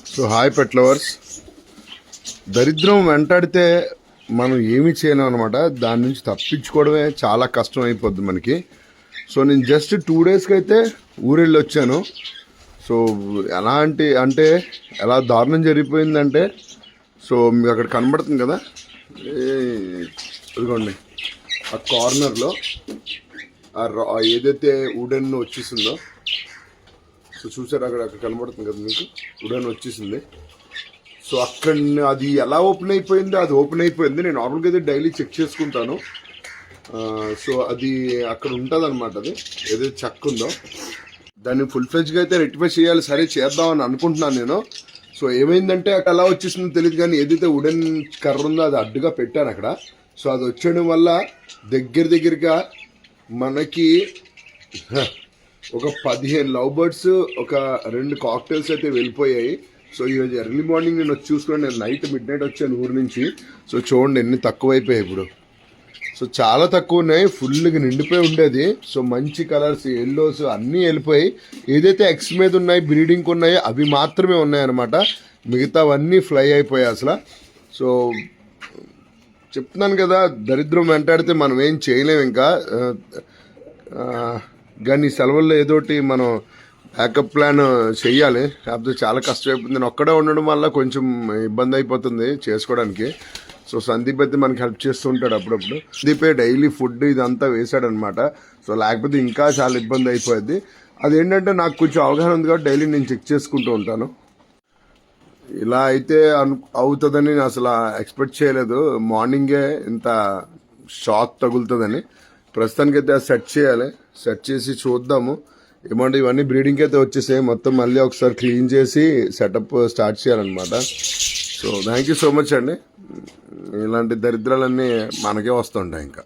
So hi pet lovers. దరిద్రం వెంటాడితే మనం ఏమీ చేయలేం అనమాట. దాని నుంచి తప్పించుకోవడమే చాలా కష్టం అయిపోద్ది మనకి. సో నేను జస్ట్ 2 డేస్కి అయితే ఊరెళ్ళి వచ్చాను. సో అంటే ఎలా దారుణం జరిగిపోయిందంటే, సో మీకు అక్కడ కనబడుతుంది కదా, ఇదిగోండి ఆ కార్నర్లో ఏదైతే వుడెన్ వచ్చేసిందో, సో చూసారు అక్కడ కనబడుతుంది కదా మీకు, వుడెన్ వచ్చేసింది. సో అక్కడ అది ఎలా ఓపెన్ అయిపోయిందో అది ఓపెన్ అయిపోయింది. నేను నార్మల్గా అయితే డైలీ చెక్ చేసుకుంటాను. సో అది అక్కడ ఉంటుంది అనమాట. అది ఏదైతే చెక్ ఉందో దాన్ని ఫుల్ ఫ్లెజ్గా అయితే రెక్టిఫై చేయాలి. సరే చేద్దామని అనుకుంటున్నాను నేను. సో ఏమైందంటే అక్కడ ఎలా వచ్చేసిందో తెలియదు, కానీ ఏదైతే వుడెన్ కర్ర ఉందో అది అడ్డుగా పెట్టాను అక్కడ. సో అది వచ్చేయడం వల్ల దగ్గరగా మనకి ఒక 15 లవ్ బర్డ్స్, ఒక 2 కాక్టైల్స్ అయితే వెళ్ళిపోయాయి. సో ఈరోజు ఎర్లీ మార్నింగ్ నేను వచ్చి చూసుకున్నాను. నేను నైట్ మిడ్ వచ్చాను ఊరి నుంచి. సో చూడండి ఎన్ని తక్కువ అయిపోయాయి ఇప్పుడు. సో చాలా తక్కువ ఉన్నాయి, ఫుల్గా నిండిపోయి ఉండేది. సో మంచి కలర్స్, ఎల్లోస్ అన్నీ వెళ్ళిపోయి, ఏదైతే ఎగ్స్ మీద ఉన్నాయి బ్రీడింగ్కి ఉన్నాయో అవి మాత్రమే ఉన్నాయన్నమాట. మిగతావన్నీ ఫ్లై అయిపోయాయి అసలు. సో చెప్తున్నాను కదా, దరిద్రం వెంటాడితే మనం ఏం చేయలేము ఇంకా. కానీ సెలవుల్లో ఏదోటి మనం బ్యాకప్ ప్లాన్ చెయ్యాలి, కాకపోతే చాలా కష్టమైపోతుంది. నేను ఒక్కడే ఉండడం వల్ల కొంచెం ఇబ్బంది అయిపోతుంది చేసుకోవడానికి. సో సందీప్ అయితే మనకి హెల్ప్ చేస్తూ ఉంటాడు అప్పుడప్పుడు. సందీపే డైలీ ఫుడ్ ఇదంతా వేసాడనమాట. సో లేకపోతే ఇంకా చాలా ఇబ్బంది అయిపోయింది. అదేంటంటే నాకు కొంచెం అవగాహన ఉంది కాబట్టి డైలీ నేను చెక్ చేసుకుంటూ ఉంటాను. ఇలా అయితే అవుతుందని నేను అసలు ఎక్స్పెక్ట్ చేయలేదు. మార్నింగే ఇంత షాక్ తగులుతుందని. ప్రస్తుతానికైతే అది సెట్ చేయాలి. సెట్ చేసి చూద్దాము. ఏమంటే ఇవన్నీ బ్రీడింగ్కి అయితే వచ్చేసాయి. మొత్తం మళ్ళీ ఒకసారి క్లీన్ చేసి సెటప్ స్టార్ట్ చేయాలన్నమాట. So thank you so much అండి. ఇలాంటి దరిద్రాలన్నీ మనకే వస్తుంటాయి ఇంకా.